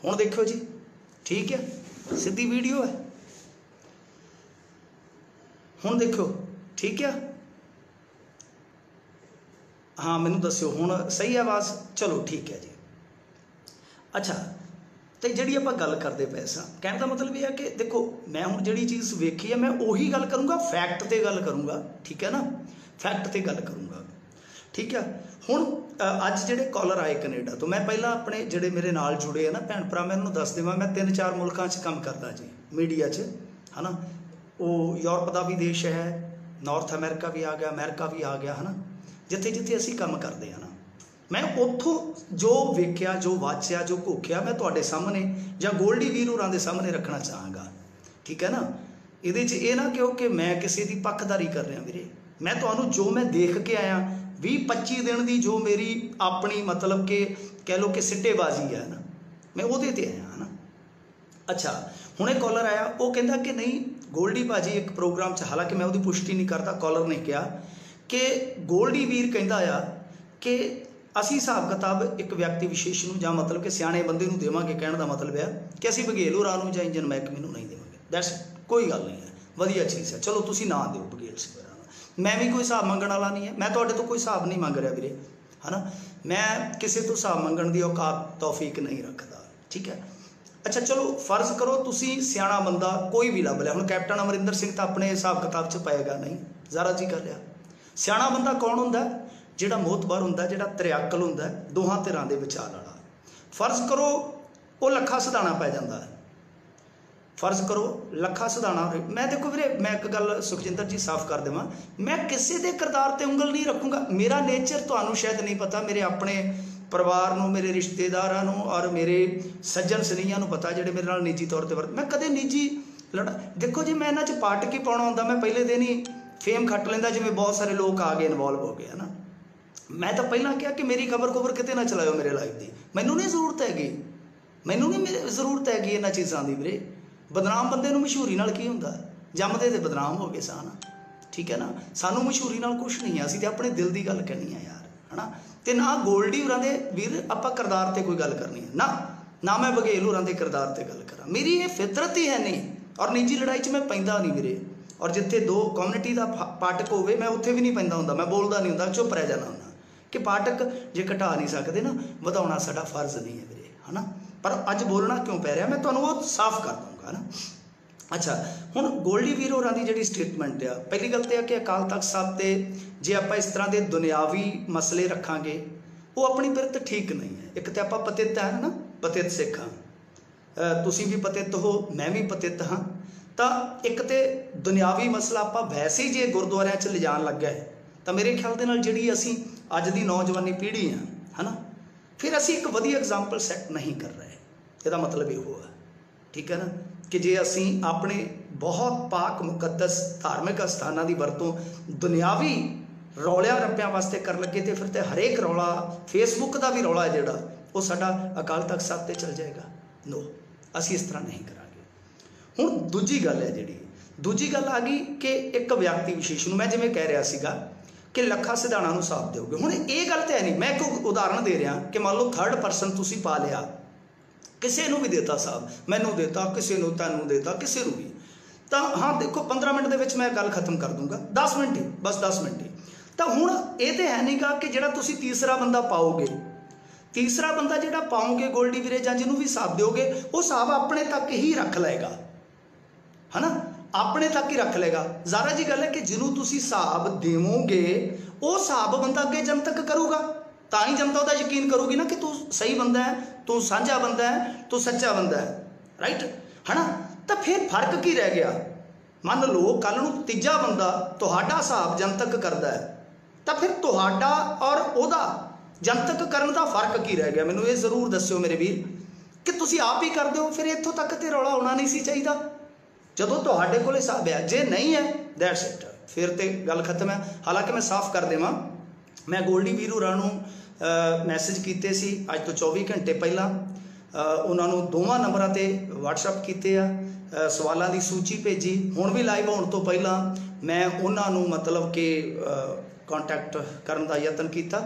हुण देखो जी, ठीक है, सीधी वीडियो है। हुण देखो, ठीक है, हाँ मैनू दस्यो हुण सही आवाज़, चलो ठीक है जी। अच्छा, तो जी आप गल करते पे सा, कहने का मतलब यह है कि देखो मैं हुण जी चीज़ वेखी है, मैं उही गल करूँगा, फैक्ट ते गल करूँगा, ठीक है ना, फैक्ट ते गल करूँगा, ठीक है। हुण अज जिहड़े कॉलर आए कनेडा तो, मैं पहला अपने जिहड़े मेरे नाल जुड़े है ना भैन भरा, मैं उन्होंने दस देवां, मैं 3-4 मुल्कां च काम करदा जी, मीडिया च, है ना। वो यूरोप का भी देश है, नॉर्थ अमेरिका भी आ गया, अमेरिका भी आ गया, है ना, जिथे जिथे असीं काम करते हैं ना। मैं उत्थों जो वेख्या, जो वाचिया, जो घोखिया, मैं तुहाडे सामने जां गोल्डी वीर होरां दे सामने रखना चाहांगा, ठीक है ना। इहदे च ये ना कहो कि मैं किसी की पक्षधारी कर रहा वीरे, मैं तुहानूं जो मैं देख के आया 20-25 दिन की जो मेरी अपनी मतलब कि कह लो कि सिट्टेबाजी है ना, मैं उहदे ते आया, है ना। अच्छा, हुणे कॉलर आया, वो कहता कि नहीं गोल्डी भाजी एक प्रोग्राम च, हालांकि मैं उसकी पुष्टि नहीं करता, कॉलर ने कहा कि गोल्डी वीर कहता आ कि असी हिसाब किताब एक व्यक्ति विशेष नूं जां मतलब कि सियाणे बंदे नूं देवांगे, कहण दा मतलब है कि असीं बघेल होरां नूं जां इंजन महकमे नूं नहीं देवांगे। दैट्स कोई गल नहीं है, वधिया चीज़ है, चलो तुसीं ना दिओ बघेल सिंह होरां नूं। मैं भी कोई हिसाब मंगण वाला नहीं है, मैं तुहाडे तो कोई हिसाब नहीं मंग रहा वीरे, है ना। मैं किसी तो हिसाब मंगण दी औकात तौफीक नहीं रखदा, ठीक है। अच्छा चलो फर्ज करो तुसी सियाणा बंदा कोई भी लभ लिया, हुण कैप्टन अमरिंदर सिंह तो अपने हिसाब किताब च पाएगा नहीं, ज़रा जी कर लिया। सियाणा बंदा कौन हुंदा, जिहड़ा मोहतबर हुंदा, जिहड़ा त्रिअकल हुंदा, दोहां धिरां दे विचार वाला। फर्ज करो वो लखा सिधाणा पै जांदा है, फर्ज करो लखा सिधाणा। मैं देखो वीरे, मैं एक गल सुखजिंदर जी साफ कर देवां, मैं किसी के किरदार ते उंगल नहीं रखूँगा। मेरा नेचर तुहानूं शायद नहीं पता, मेरे अपने परिवार नूं, मेरे रिश्तेदारां नूं और मेरे सज्जन सनीयां नूं पता, जिहड़े मेरे नाल निजी तौर पर मैं कदे निजी लड़ा। देखो जी मैं इन्हां च पार्ट की पाउणा हुंदा, मैं पहले दिन ही फेम खट लैंदा, जिवें बहुत सारे लोग आ गए इनवॉल्व हो गए, है ना। मैं तो पहला कहा कि मेरी खबर खुबर किते ना चलाओ मेरे लाइफ की, मैनू नहीं जरूरत हैगी, मैनू नहीं मेरे जरूरत हैगी इन्हां चीज़ों की वीरे। बदनाम बंदे नूं मशहूरी नाल की हुंदा, जमदे ते बदनाम हो गए सा ना, ठीक है ना। सानू मशहूरी नाल कुछ नहीं है, असीं ते अपने दिल की गल कहनी है यार, है ना। तो ना गोल्डी होरां दे वीर आपां किरदार ते कोई गल करनी है ना, ना मैं बघेल होरां दे किरदार ते गल करां, मेरी ये फितरत ही है नहीं। और निजी लड़ाई च मैं पैंदा नहीं वीरे, और जिथे दो कम्यूनिटी का पाटक होवे मैं उत्थे भी नहीं पैंदा हुंदा, मैं बोलदा नहीं हुंदा, चुप रह जाना हुंदा कि पाटक जे घटा नहीं सकते ना, वधाउणा साडा फर्ज नहीं है वीरे, है ना। पर अज बोलना क्यों पै रहा, मैं तुहानूं वो साफ कर दूंगा, है ना। अच्छा, हुण गोल्डी वीर होरां दी जिहड़ी स्टेटमेंट आ, पहली गल तो है कि अकाल तख्त साहब ते जे आपां इस तरह के दुनियावी मसले रखांगे वो अपनी बिरत ठीक नहीं है। एक तो आपां पतित है ना, पतित सिख हाँ, तुसीं भी पतित हो, मैं भी पतित हाँ। तो एक तो दुनियावी मसला आपां वैसे ही जे गुरुद्वारियां च लिजाण लग गए तो मेरे ख्याल दे नाल जिहड़ी असीं अज दी नौजवानी पीढ़ी हाँ, है ना, फिर असीं एक वधिया एग्जाम्पल सैट नहीं कर रहे। इसदा मतलब इहो है, ठीक है ना, कि जे असीं अपने बहुत पाक मुकद्दस धार्मिक अस्थानां की वरतों दुनियावी रौलिया रप्पियां वास्ते कर लगे तो फिर तो हरेक रौला, फेसबुक का भी रौला है जिहड़ा वो साडा अकाल तख्त साहब ते चल जाएगा। नो, असीं इस तरह नहीं करांगे। हुण दूजी गल है, जिहड़ी दूजी गल आ गई कि एक व्यक्ति विशेष नूं, मैं जिवें कह रहा सीगा कि लखा सिधाणा नूं साथ दोगे। हुण ये गल तो है नहीं, मैं एक उदाहरण दे रहा कि मान लो थर्ड परसन तुसीं पा लिया, किसी नूं भी देता साहब, मैनू देता, किसी नूं, तैनूं देता, किसी नूं भी, तो हाँ देखो 15 मिनट दे विच मैं गल खत्म कर दूंगा, 10 मिनट ही, बस 10 मिनट ही। तो हुण ये तो है नहीं गा कि जिहड़ा तुसीं तीसरा बंदा पाओगे, तीसरा बंदा जिहड़ा पाओगे गोल्डी वीरे जां जिहनूं भी हिसाब दोगे, वो हिसाब अपने तक ही रख लेगा, है ना, अपने तक ही रख लेगा। ज़ारा जी गल है कि जिन्हों तुसीं हिसाब देवोगे वो हिसाब बंदा अगे जनतक करूगा, तां ही जनता उहदा यकीन करूगी ना कि तू सही बंदा है, तू साझा बंदा है, तू सच्चा बंदा है, राइट, है ना। तो फिर फर्क की रह गया, मान लो कल नूं तीजा बंदा तुहाडा हिसाब जनतक करदा है, तो फिर तुहाडा और उहदा जनतक करन दा फर्क की रह गया। मैनूं ये जरूर दस्सिओ मेरे वीर कि तुसीं आप ही कर दिओ, फिर इत्थों तक तो रौला होना नहीं सी चाहिदा। जदों तुहाडे कोल हिसाब है, जे नहीं है दैट्स इट, फिर तो गल खत्म है। हालांकि मैं साफ कर देवां, मैं गोल्डी वीर होरां नूं मैसेज कीते सी अज तो 24 घंटे पहला, उन्होंने दोवां नंबरां ते व्हाट्सअप कीते आ, सवालों की सूची भेजी। हुण भी लाइव होने तो पहला मैं उन्होंने मतलब कि कॉन्टैक्ट करने का यतन किया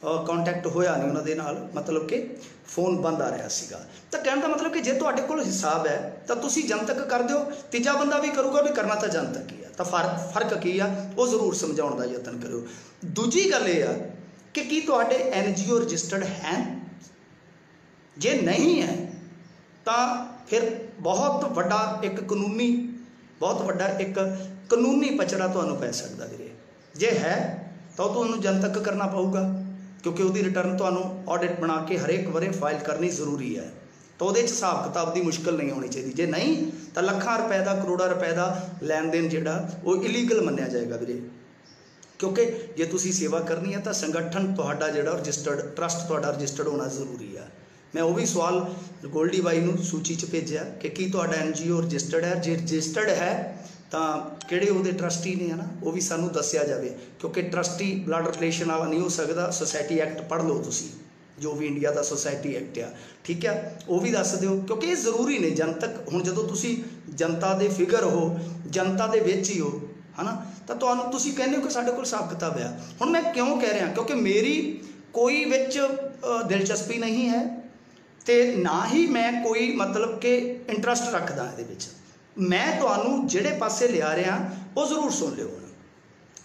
कॉन्टैक्ट होया नहीं उन्होंने नाल, मतलब कि फोन बंद आ रहा सीगा। तो कहने का मतलब कि जे तुहाडे कोल हिसाब है तो तुसी जनतक कर दिओ, तीजा बंदा भी करूगा, भी करना तो जनतक ही है। तो फर्क की आ वो जरूर समझाउण दा यतन करिओ। दूजी गल ये आ कि की तुहाडे NGO रजिस्टर्ड हैं? जे नहीं है तो फिर बहुत वड्डा एक कानूनी पचड़ा तुहानूं पै सकदा वीरे। जे है तो तुहानूं जनतक करना पऊगा, क्योंकि उसकी रिटर्न तुहानूं ऑडिट बना के हरेक वरे फाइल करनी जरूरी है। तो वो हिसाब किताब की मुश्किल नहीं होनी चाहिए। जे नहीं तो लाखां रुपए का, करोड़ों रुपए का लैन देन जिहड़ा वो इलीगल मन्निया जाएगा वीरे। क्योंकि जे तुसी सेवा करनी है तो संगठन तुहाडा जिहड़ा रजिस्टर्ड, ट्रस्ट तुहाडा रजिस्टर्ड होना जरूरी है। मैं वो भी सवाल गोल्डी बाई नूं सूची च भेजिया कि की तुहाडा NGO रजिस्टर्ड है? जे रजिस्टर्ड है तो किहड़े उहदे ट्रस्टी ने, है ना, वो भी सानूं दस्सिया जाए। क्योंकि ट्रस्टी ब्लड रिलेशन वाला नहीं हो सकता। सोसायटी एक्ट पढ़ लो तुसी, जो भी इंडिया का सोसायटी एक्ट आ, ठीक है, वो भी दस दिओ, क्योंकि ये जरूरी ने। जनतक हुण जदों तुसी जनता दे फिगर हो, जनता दे विच ही हो, है ना, तो तुहानूं तुसी कहंदे हो कि साडे कोल हिसाब किताब है। हुण मैं क्यों कह रहा, क्योंकि मेरी कोई विच दिलचस्पी नहीं है तो ना ही मैं कोई मतलब कि इंटरस्ट रखदा इहदे विच। मैं तुहानूं जिहड़े पासे लिया रहा वो जरूर सुन लिओ,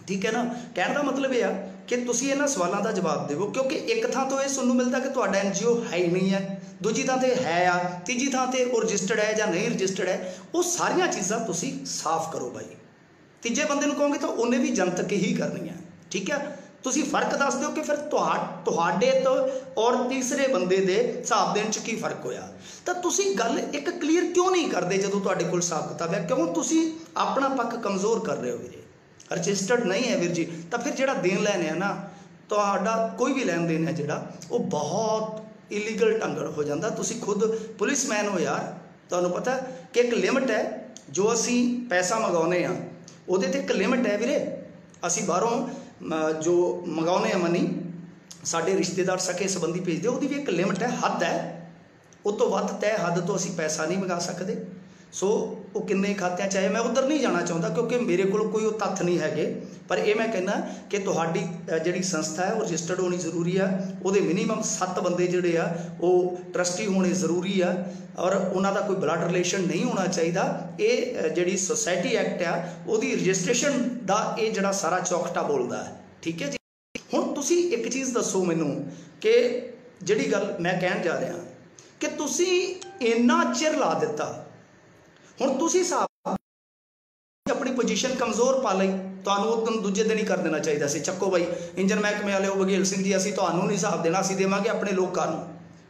ठीक है ना। कहने का मतलब यह है कि तुसी इन्हां सवालों का जवाब देवो, क्योंकि एक थां तो यह सुनने मिलता कि तुहाडा NGO है ही नहीं है, दूजी थां ते है आ, तीजी थां ते वो रजिस्टर्ड है या नहीं रजिस्टर्ड है। वो सारियां चीज़ां तुसी साफ करो भाई। तीजे बंदे नूं कहोगे तो उन्हें भी जनतक ही करनी है, ठीक है। तुसी फर्क दस दो कि फिर तुहाडे तो और तीसरे बंदे दे हिसाब देण च की फर्क होया। तो तुसी गल एक क्लीयर क्यों नहीं करते जदों तुहाडे कोल हिसाब किताब है? क्यों तुसी अपना पक्ष कमज़ोर कर रहे हो वीरे? रजिस्टर्ड नहीं है वीर जी, तो फिर जिहड़ा देन लैन है ना, तुहाडा कोई भी लैन देन है जिहड़ा वो बहुत इलीगल ढंग हो जाता। तुसी खुद पुलिसमैन हो यार, तुहानूं पता है कि एक लिमिट है जो असी पैसा मंगाउने आ, उहदे ते एक लिमिट है वीरे। असी बाहरों जो मंगाउने मनी, साडे रिश्तेदार सके संबंधी भेजते, वो भी एक लिमिट है, हद है। उस तो वध तय हद तो असी पैसा नहीं मंगा सकते। सो वो किन्ने खात्यां चाहे, मैं उधर नहीं जाना चाहता क्योंकि मेरे को कोई वो तत्थ नहीं है। पर यह मैं कहना कि तुहाडी जिहड़ी संस्था है वो रजिस्टर्ड होनी जरूरी है। वो मिनीमम 7 बंदे जिहड़े आ वो ट्रस्टी होने जरूरी है, और उन्हां दा कोई ब्लड रिलेशन नहीं होना चाहिए। ये जिहड़ी सोसायटी एक्ट आ उहदी रजिस्ट्रेशन दा ये जिहड़ा सारा चौखटा बोलदा है, ठीक है जी। हुण तुसी एक चीज़ दसो मैनूं कि जिहड़ी गल मैं कहण जा रहा कि तुसी इन्ना चिर ला दिता, हुण तुसी साहब अपनी पोजीशन कमज़ोर पा लई, तुहानूं उस दिन दूजे दिन ही कर देना चाहिए सी। चक्को भाई इंजन महकमे वाले बघेल सिंह जी, असीं तुहानूं नहीं हिसाब देना, असीं देवांगे अपने लोकां नूं,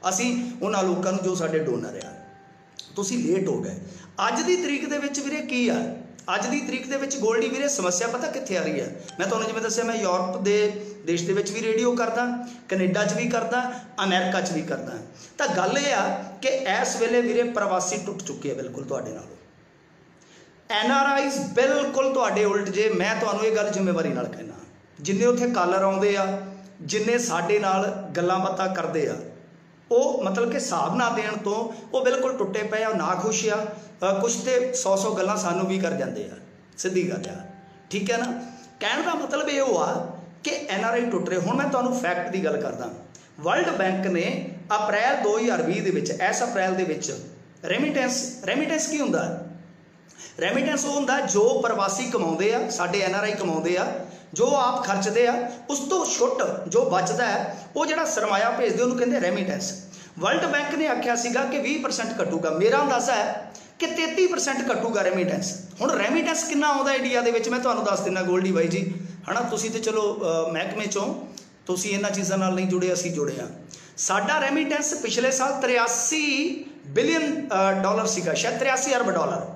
असीं उन्हां लोकां नूं जो साडे डोनर आ। तुसी लेट हो गए। अज दी तरीक दे विच वीरे की आ, अज दी तरीक दे विच गोल्डी वीरे समस्या पता कित्थे आ रही है? मैं तुहानूं जिवें दस्सिया, मैं यूरोप दे देश दे विच भी रेडियो करदा, कनेडा च भी करदा, अमेरिका च भी करदा। तो गल ये आ कि इस वेले वीरे प्रवासी टुट चुके हैं बिल्कुल तुहाडे नालों। NRIs बिल्कुल तुहाडे उल्ट जे। मैं तुहानूं ये गल जिम्मेवारी नाल कहना, जिन्ने उत्थे कॉलर आउंदे आ, जिन्ने साडे नाल गल्लां बातां करदे आ, वो मतलब कि हिसाब ना देण तो वो बिल्कुल टुटे पे आ, ना खुश आ। कुछ तो 100 गल्लां सानूं भी कर जांदे आ, सीधी गल आ, ठीक है ना। कहण दा मतलब ये हुआ कि NRI टुट रहे। हुण मैं तुहानूं फैक्ट की गल करदा। वर्ल्ड बैंक ने अप्रैल 2020 दे विच, इस अप्रैल दे विच रेमिटेंस की हुंदा? रेमिटेंस वो हुंदा जो प्रवासी कमाउंदे आ, साडे NRI कमाउंदे आ, जो आप खर्चते आ, उस तो छुट जो बचदा है वो जिहड़ा सरमाया भेजदे उहनूं कहंदे रेमिटेंस। वर्ल्ड बैंक ने आख्या सीगा कि 20% घटूगा, मेरा अंदाजा है कि 33% घटूगा रेमिटेंस। हुण रेमिटेंस कितना आउंदा इंडिया दे विच मैं तुहानूं दस दिना गोल्डी बाई जी, है ना। तुसीं ते चलो महकमे चों तुसीं इन्हां चीज़ां नाल नहीं जुड़े, असीं जुड़े आ। साडा रेमिटेंस पिछले साल 83 बिलियन डॉलर सीगा, शायद 83 अरब डॉलर,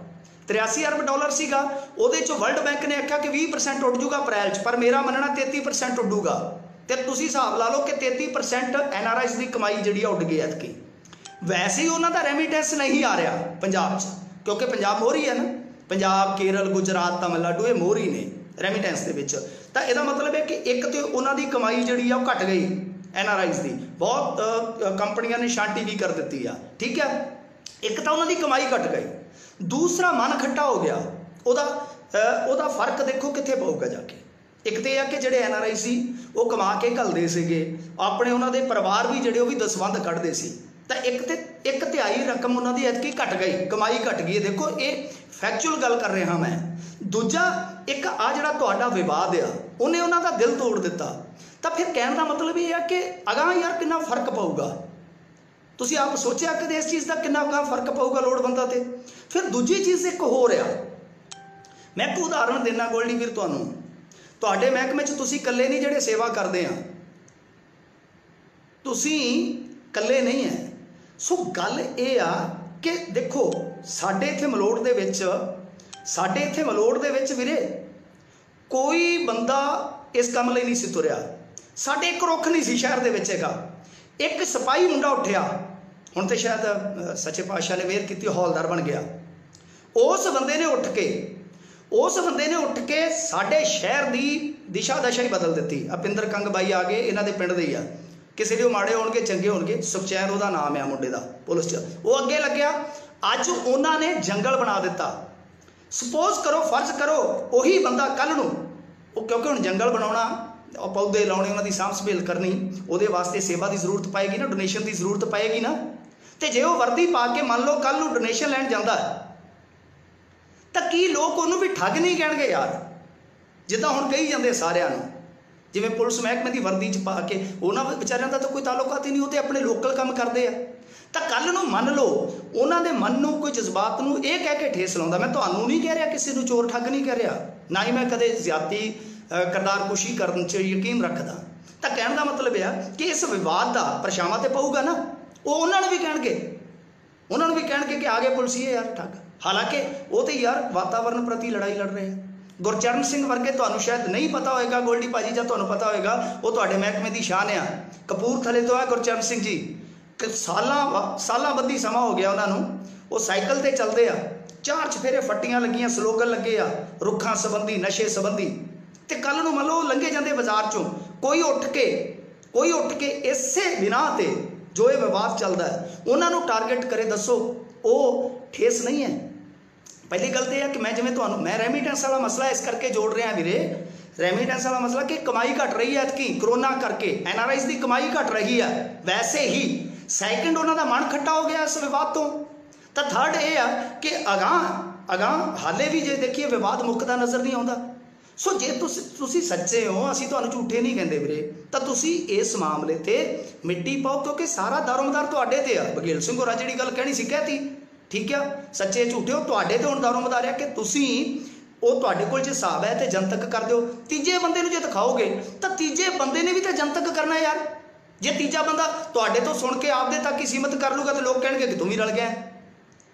83 अरब डॉलर सीगा। उहदे चों वर्ल्ड बैंक ने आख्या कि 20% उड़ जूगा अप्रैल च, पर मेरा मनना 33% उडूगा। तो तुसीं हिसाब ला लो कि 33% NRIs की कमाई जिहड़ी उड गई ऐतकी। वैसे ही उन्हां दा रेमिटेंस नहीं आ रहा पंजाब च, क्योंकि पंजाब मोहरी है ना, पंजाब, केरल, गुजरात, तमिलनाडु ये मोहरी ने रेमिटेंस दे विच। तो इसदा मतलब है कि एक तो उन्हां दी कमाई जिहड़ी आ घट गई, NRIs की बहुत कंपनियां ने शांति भी कर दी आ, ठीक है। एक तो उन्हां दी कमाई घट गई, दूसरा मन खट्टा हो गया। ओदा फर्क देखो कित्थे पऊगा जाके। एक तो यह कि जोड़े NRI सी वो कमा के घलते सीगे अपने, उन्होंने परिवार भी जोड़े भी दसवंध कढ़ते सी, तो एक तिहाई रकम उन्होंने एतकी घट गई, कमाई घट गई। देखो ये फैक्चुअल गल कर रहा मैं। दूजा एक आ जिहड़ा तुहाडा विवाद आ उन्हें उन्हों का दिल तोड़ दिता, तो फिर कहने का मतलब ये है कि अगां यार कितना फर्क पऊगा। तुसीं आप सोचिया कि इस चीज़ का कितना अगां फर्क पऊगा लोड़वंदां ते। फिर दूजी चीज़ एक हो रहा, मैं एक उदाहरण देना गोल्डी वीर तुहानूं, तुहाडे महकमे च तुसीं कल्ले नहीं जिहड़े सेवा करदे आ, तुसीं कल्ले नहीं है। सो गल ये आ कि देखो साडे इत्थे मलोड़ दे विच, साडे इत्थे मलोड़ दे विच वीरे कोई बंदा इस काम लई नहीं सी तुरिया, साडे एक रुख नहीं सी शहर दे विच हैगा। एक सिपाही मुंडा उठिया, हुण ते शायद सच्चे पातशाह ने मेहर कीती हौलदार बन गया। उस बंदे ने उठ के साडे शहर की दिशा दशा ही बदल दी। अपिंदर कंग बाई आ गए, इन्हां दे पिंड दे ही आ, किसी के माड़े होणगे चंगे होणगे, सुखचैन उहदा नाम है मुंडे दा पुलिस च, वो अगे लग्या। अज उन्होंने जंगल बना दिता। सपोज करो, फर्ज करो उही बंदा कल नूं, क्योंकि हुण जंगल बनाउणा, पौधे लाने, उन्होंने सांभ संभेल करनी, वो वास्ते सेवा की जरूरत पाएगी ना, डोनेशन की जरूरत पाएगी ना। तो जे वो वर्दी पा के मान लो कल नूं डोनेशन लैण जांदा तो की लोग उन्होंने भी ठग नहीं कहेंगे यार, जिदा हुण कही जाते सारिਆਂ ਨੂੰ, जिवें पुलिस महकमे की वर्दी च पा के उन्होंने बेचारिਆਂ का तो कोई ताल्लुकात ही नहीं, वो तो अपने लोकल काम करते हैं। तो कल नूं मान लो उन्होंने मन नूं कोई जज्बात नूं ये कह के ठेस लाउंदा, मैं तुहानूं नहीं कह रहा किसी नूं चोर ठग नहीं कह रहा, ना ही मैं कदे ज्यादती करदारकुशी करन च यकीन रखदा। तो कहने का मतलब यह कि इस विवाद का परछावां तो पऊगा ना, वो उन्होंने भी कहेंगे, उन्होंने भी कहेंगे कि आ गए पुलिस ये यार ठग। हालांकि वो तो यार वातावरण प्रति लड़ाई लड़ रहे हैं। गुरचरण सिंह वर्गे तुहानूं शायद नहीं पता होएगा गोल्डी भाजी, जब तुहानूं पता होएगा वो तुहाडे महकमे की शान आ, कपूरथले तो है गुरचरण सिंह जी, सालां बद्धी समा हो गया उन्होंने, वो साइकिल ते चलते आ, 4 चफेरे फट्टियां लगियां, स्लोगन लगे आ रुखां संबंधी, नशे संबंधी। तो कल नूं मान लो लंघे जाते बाजार चों कोई उठ के इसे बिना ते जो ये विवाद चलता है उन्होंने टारगेट करे, दसो वो ठेस नहीं है। पहली गल तो यह कि मैं जिवें तुहानूं मैं रेमीटेंस वाला मसला इस करके जोड़ रहा वीरे, रेमीटेंस वाला मसला कि कमाई घट रही है कि कोरोना करके NRIs की कमाई घट रही है, वैसे ही सैकेंड उन्होंने मन खट्टा हो गया इस विवाद तो थर्ड ये है कि अगां हाले भी जे देखिए विवाद मुकदा नज़र नहीं आता। सो जे तुसी सच्चे हो, असीं तुहानूं झूठे नहीं कहते वीरे, तो तुसी इस मामले ते मिट्टी पाओ, क्योंकि सारा दारोमदार तुहाडे ते आ। बघेल सिंह होरां जिहड़ी गल कहनी सी कहती, ठीक है, सच्चे झूठे हो तुहाडे ते हुण दारोमदार है कि तुसी वो तुहाडे कोल जे हिसाब है तो जनतक कर दो, तीजे बंदे नूं जे दिखाओगे तो तीजे बंदे ने भी तो जनतक करना यार। जे तीजा बंदा तुहाडे तो सुन के आपदे तक ही सीमित कर लूगा तो लोग कहेंगे कि तुम ही रल गया,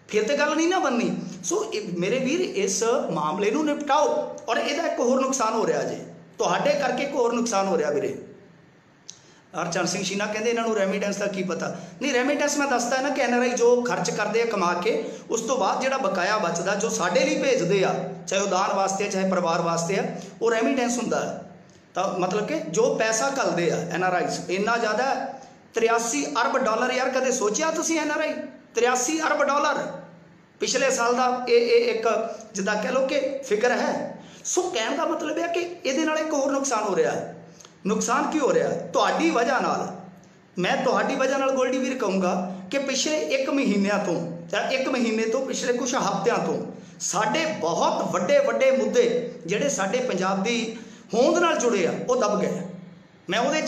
फिर तो गल नहीं ना बननी। सो मेरे वीर इस मामले नूं निपटाओ। और इहदा एक होर नुकसान हो रहा जे, तुहाडे करके एक होर नुकसान हो रहा वीरे। हरचंद सिंह शीना कहते इन्हों रेमीटेंस का की पता नहीं, रेमीटेंस मैं दसदा है ना कि NRI जो खर्च करते हैं कमा के, उस तो बाद जो बकाया बचता जो साढ़े लिए भेजते हैं, चाहे उदान वास्ते चाहे परिवार वास्ते है, वो रेमीटेंस होंदा है। तो मतलब कि जो पैसा घलते हैं NRIs इन्ना ज़्यादा $83 अरब यार, कदे सोचिया तुसीं NRI $83 अरब पिछले साल का एक जिदा कह लो कि फिगर है। सो कहने का मतलब है कि ये एक होर नुकसान हो रहा है। नुकसान क्यों हो रहा है? तुहाडी वजह नाल, मैं तुहाडी वजह नाल गोल्डी वीर कहूँगा कि पिछले 1 महीने तो या 1 महीने तो पिछले कुछ हफ्तियां तो साडे बहुत वड्डे वड्डे मुद्दे जिहड़े साडे पंजाब दी होंद नाल जुड़े आ वो दब गए। मैं ਉਹਦੇ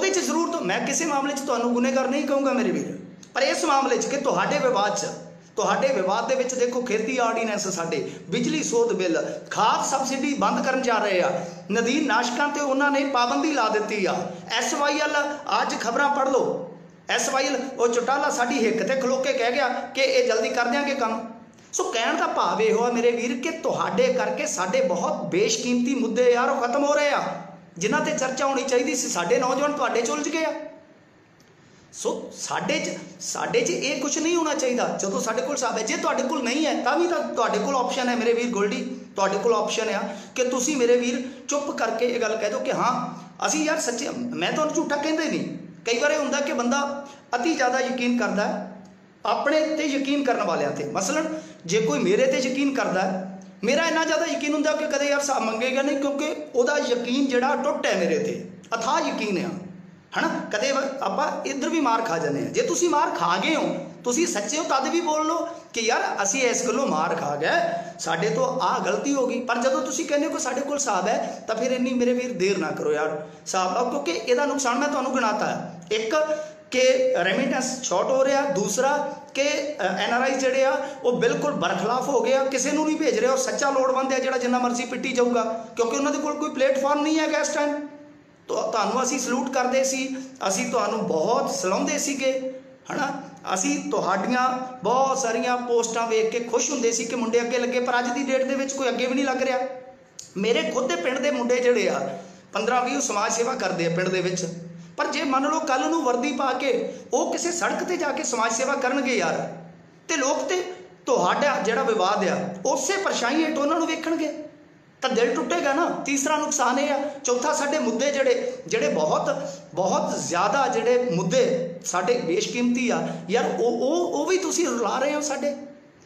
ਚ ਜ਼ਰੂਰ तो मैं किसी मामले च तुहानूं गुनहगार नहीं कहूँगा मेरे वीर, पर इस मामले च कि तुहाडे विवाद दे विच देखो खेती आर्डीनेंस साडे, बिजली सोध बिल, खाद सबसिडी बंद करन जा रहे आ, नदीन नाशकां ते उन्होंने पाबंदी ला दी आ। SYL अज खबरां पढ़ लो, SYL वो चौटाला साडी हिक ते खलो के कह गया कि ये जल्दी कर देंगे काम। सो कहण दा भाव इहो आ मेरे वीर कि तुहाडे करके साडे बहुत बेशकीमती मुद्दे यार वो खत्म हो रहे आ, जिन्हां ते चर्चा होनी चाहिए सी। साडे नौजवान तुहाडे च उलझ गए। सो साडे च ये कुछ नहीं होना चाहिए जो साडे कोल साहब है। जे तुहाडे कोल नहीं है तां भी तुहाडे कोल ऑप्शन है मेरे वीर गोल्डी, तुहाडे कोल ऑप्शन है कि तुसीं मेरे वीर चुप करके ये गल कह दो कि हाँ असीं यार सच्चे, मैं तुहानूं झूठा कहंदा नहीं। कई बार हुंदा कि बंदा अति ज़्यादा यकीन करता है अपने ते यकीन करने वालियां ते। मसलन जे कोई मेरे ते यकीन करता है मेरा इन्ना ज़्यादा यकीन होंदा कि कदे यार हिसाब मंगेगा नहीं, क्योंकि ਉਹਦਾ यकीन ਜਿਹੜਾ ਟੁੱਟ है मेरे ते, अथाह यकीन है ना। कदे ਆਪਾਂ इधर भी मार खा जाने, जे तुसी मार खा गए हो, तुसी सच्चे हो तद भी बोल लो कि यार असी इस गलों मार खा गए, साडे तो आ गलती हो गई। पर जदों तुसी कहने को साडे कोल हिसाब है, तो फिर इन्नी मेरे वीर देर ना करो यार, हिसाब लाओ, क्योंकि ਇਹਦਾ नुकसान मैं तुहानूं गिनाता है। एक कि रेमिटेंस शॉर्ट हो रहा, दूसरा कि NRI ਜਿਹੜੇ ਆ ਉਹ ਬਿਲਕੁਲ ਬਰਖਲਾਫ ਹੋ ਗਿਆ, ਕਿਸੇ ਨੂੰ ਨਹੀਂ ਭੇਜ ਰਿਹਾ, ਔਰ ਸੱਚਾ ਲੋੜਵੰਦ ਹੈ ਜਿਹੜਾ ਜਿੰਨਾ ਮਰਜ਼ੀ ਪਿੱਟੀ ਜਾਊਗਾ, ਕਿਉਂਕਿ ਉਹਨਾਂ ਦੇ ਕੋਲ ਕੋਈ ਪਲੇਟਫਾਰਮ ਨਹੀਂ ਹੈਗਾ ਇਸ ਟਾਈਮ। ਤੁਹਾਨੂੰ ਅਸੀਂ ਸਲੂਟ ਕਰਦੇ ਸੀ, ਅਸੀਂ ਤੁਹਾਨੂੰ ਬਹੁਤ ਸਲਾਹੁੰਦੇ ਸੀਗੇ, ਹੈ ਨਾ। ਅਸੀਂ ਤੁਹਾਡੀਆਂ ਬਹੁਤ ਸਾਰੀਆਂ ਪੋਸਟਾਂ ਵੇਖ ਕੇ ਖੁਸ਼ ਹੁੰਦੇ ਸੀ ਕਿ ਮੁੰਡੇ ਅੱਗੇ ਲੱਗੇ, ਪਰ ਅੱਜ ਦੀ ਡੇਟ ਦੇ ਵਿੱਚ ਕੋਈ ਅੱਗੇ ਵੀ ਨਹੀਂ ਲੱਗ ਰਿਹਾ। ਮੇਰੇ ਖੁਦ ਦੇ ਪਿੰਡ ਦੇ ਮੁੰਡੇ ਜਿਹੜੇ ਆ 15-20 ਸਮਾਜ ਸੇਵਾ ਕਰਦੇ ਆ ਪਿੰਡ ਦੇ ਵਿੱਚ, पर जे मान लो कल नूं वर्दी पा के वो किसी सड़क पर जाके समाज सेवा करनगे यार, तो लोग तो तुहाडा जिहड़ा विवाद आ उस परछाई हेठ उन्हां नूं वेखणगे, तो दिल टुटेगा ना। तीसरा नुकसान ये आ। चौथा, साडे मुद्दे जिहड़े बहुत बहुत ज़्यादा जिहड़े मुद्दे साडे बेशकीमती आ यार, वो भी तुसीं रुला रहे हो साडे।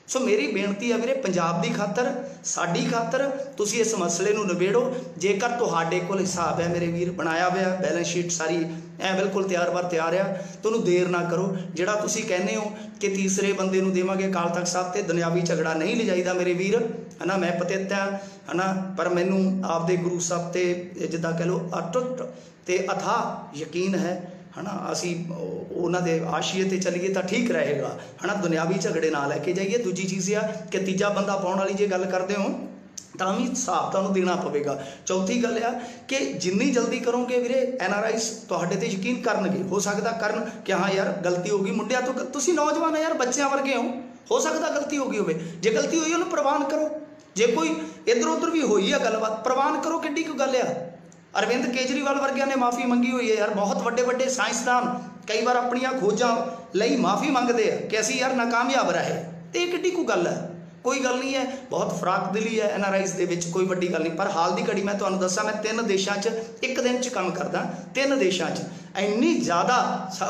सो मेरी बेनती है वीरे, पंजाब की खातर, साडी खातर तुसी इस मसले नूं निबेड़ो। जेकर तुहाडे कोल हिसाब है मेरे वीर, बनाया हुआ बैलेंस शीट सारी ऐ बिल्कुल तैयार बार तैयार आ, तो उन्होंने देर ना करो। जिहड़ा तुसी कहने हो कि तीसरे बंदे नूं देवांगे अकाल तख्त साहब ते, दुनियावी झगड़ा नहीं ले जाईदा मेरे वीर, है ना। मैं पतित हाँ, है ना, पर मैनूं आपदे गुरु साहब ते जिद्दां कह लो अटुट ते अथाह यकीन है ना। असी उन्होंने आशिए ते चलीए तो ठीक रहेगा, है ना। दुनियावी झगड़े ना लैके जाइए। दूजी चीज़ आ कि तीजा बंदा पाउण वाली जे गल करते हो तो भी हिसाब तुहानूं देना पवेगा। चौथी गल आ कि जिन्नी जल्दी करोगे वीरे NRIs तुहाडे ते यकीन करनगे, हो सकता करन कि हाँ यार गलती होगी। मुंडिया तो तुसीं नौजवान है यार, बच्चों वर्गे हो सकता गलती हो गई होवे, जे गलती हुई उन्होंने प्रवान करो। जे कोई इधर उधर भी हुई है गलबात, प्रवान करो, किड्डी कोई गल आ। अरविंद केजरीवाल वर्गिया ने माफ़ी मंगी हुई है यार, बहुत वड्डे वड्डे साइंसदान कई बार अपनियां खोजां लई माफ़ी मंगते हैं कि असीं यार नाकामयाब रहे, तो ये किड्डी कोई गल है, कोई गल नहीं है। बहुत फराक दिली है NRIs दे विच, कोई वड्डी गल नहीं। पर हाल की घड़ी मैं तुहानूं दस्सां, मैं 3 देशों एक दिन च काम करदा, 3 देशों इन्नी ज़्यादा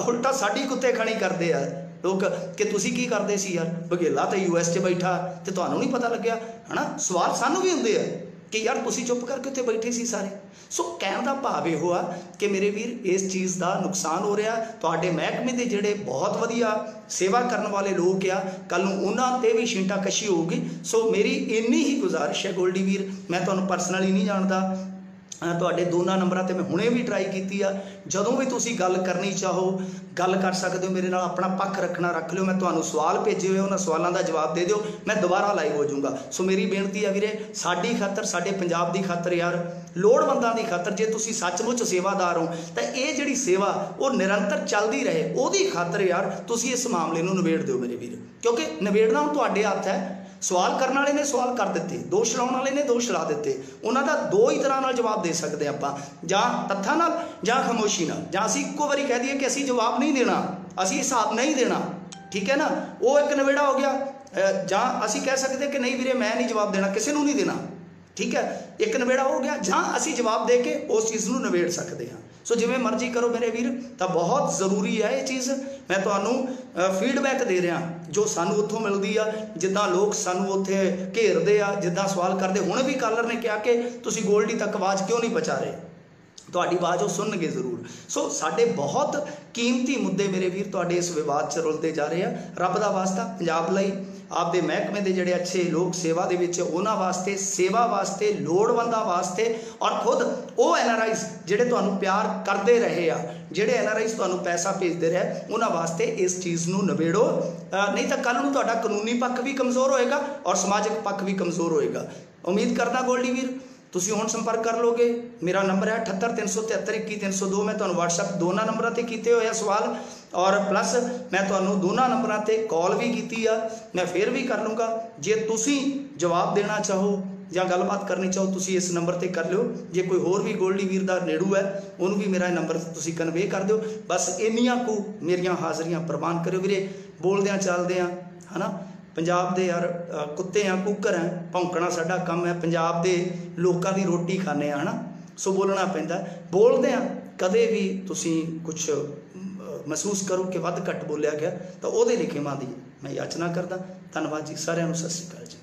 उल्टा साडी कुत्ते खानी करते हैं लोग कि तुसीं की करदे सी यार, बघेला तो US च बैठा तो तुहानूं नहीं पता लग्या, है ना। सवाल सानूं भी हुंदे आ कि यार तुसीं चुप करके उत्थे बैठे सी सारे। सो कहण दा भाव इहो आ कि मेरे वीर इस चीज़ का नुकसान हो रहा। तुहाडे महकमे दे जिहड़े बहुत वधिया सेवा करने वाले लोग आ, कल नूं उन्हां ते भी छींटाकशी होगी। सो मेरी इन्नी ही गुजारिश है गोल्डी वीर, मैं तुहानूं परसनली नहीं जानदा, तुहाडे दोनों नंबरां ते मैं हुणे भी ट्राई कीती आ। जदों भी तुसीं गल करनी चाहो गल कर सकते हो, मेरे नाल अपना पक्ष रखना रख लियो। मैं तुहानूं सवाल भेजे हुए, उन्हां सवालों का जवाब दे दिओ, मैं दोबारा लाइव हो जाऊँगा। सो मेरी बेनती है वीरे, साडी खातर, साडे पंजाब की खातर यार, लोड़वंदां की खातर, जे तुसीं सचमुच सेवादार हो तो ये जिहड़ी सेवा वो निरंतर चलती रहे, उहदी खातर यार तुसीं इस मामले नूं निबेड़ दिओ मेरे वीर, क्योंकि निबेड़ना हुण तुहाडे हत्थ है। सवाल करने वाले ने सवाल कर दिते, दोष लाने वाले ने दोष ला दिते, उन्होंने दो ही तरह नाल जवाब दे सकते हैं आप, जां तत्थां नाल जां खामोशी नाल, जां असीं इक्को वारी कह दईए कि असीं जवाब नहीं देना, असीं हिसाब नहीं देना, ठीक है ना, वो एक नवेड़ा हो गया। जां असीं कह सकते कि नहीं वीरे मैं नहीं जवाब देना, किसी नूं नहीं देना, ठीक है, एक नवेड़ा हो गया। जां असीं जवाब दे के उस चीज़ नूं नवेड़ सकते हैं। सो जिवें मर्जी करो मेरे वीर, तो बहुत ज़रूरी है ये चीज़। मैं तुहानूं फीडबैक दे रहा जो सानू उत्थों मिलती आ, जिद्दां लोग सानू उत्थे घेरदे आ, जिद्दां सवाल करते। हुण भी कॉलर ने कहा कि तुसीं गोल्डी तक आवाज़ क्यों नहीं पहुँचा रहे, तुहाडी आवाज़ वो सुनणगे जरूर। सो साडे बहुत कीमती मुद्दे मेरे वीर तुहाडे इस विवाद च रुलते जा रहे हैं। रब दा वास्ता पंजाब लई, आपदे महकमे दे जिहड़े अच्छे लोग सेवा दे विच, उन्हां वास्ते, सेवा वास्ते, लोड़वंदां वास्ते, और खुद वो NRIs जिहड़े तुहानूं प्यार करते रहे आ, जिहड़े NRIs तुहानूं पैसा भेजते रहे, उन्हां वास्ते इस चीज़ नूं निबेड़ो। नहीं तो कल नूं तुहाडा कानूनी पक्ष भी कमज़ोर होएगा और समाजिक पक्ष भी कमज़ोर होएगा। उम्मीद करदा गोल्डी वीर तुसीं हुण संपर्क कर लोगे। मेरा नंबर है 78 373 21 302। मैं तुहानूं WhatsApp दोनों नंबरों ते कीते होए सवाल, और प्लस मैं तुहानूं दोनों नंबरों ते कॉल भी की आ, मैं फिर भी कर लूँगा। जे तुसीं जवाब देना चाहो या गलबात करनी चाहो तुसीं इस नंबर ते कर लो। जे कोई होर भी गोल्डी वीर दा नेड़ू है उन्होंने भी मेरा नंबर तुसीं कन्वे कर दो। बस इन्नियां को मेरियां हाज़रियां प्रवान करो वीरे। बोलदे चलदे है ना, पंजाब दे यार कुत्ते हैं, कुकर हैं, भौंकना साडा काम है, पंजाब दे लोकां दी रोटी खाने है ना। सो बोलना पैंदा, बोलदे हैं। कदे भी तुसीं कुछ महसूस करो कि वध घट बोलिया गया तो उहदे लिखे मां दी मैं याचना करदा। धन्नवाद जी, सारिआं नूं सत श्री अकाल जी।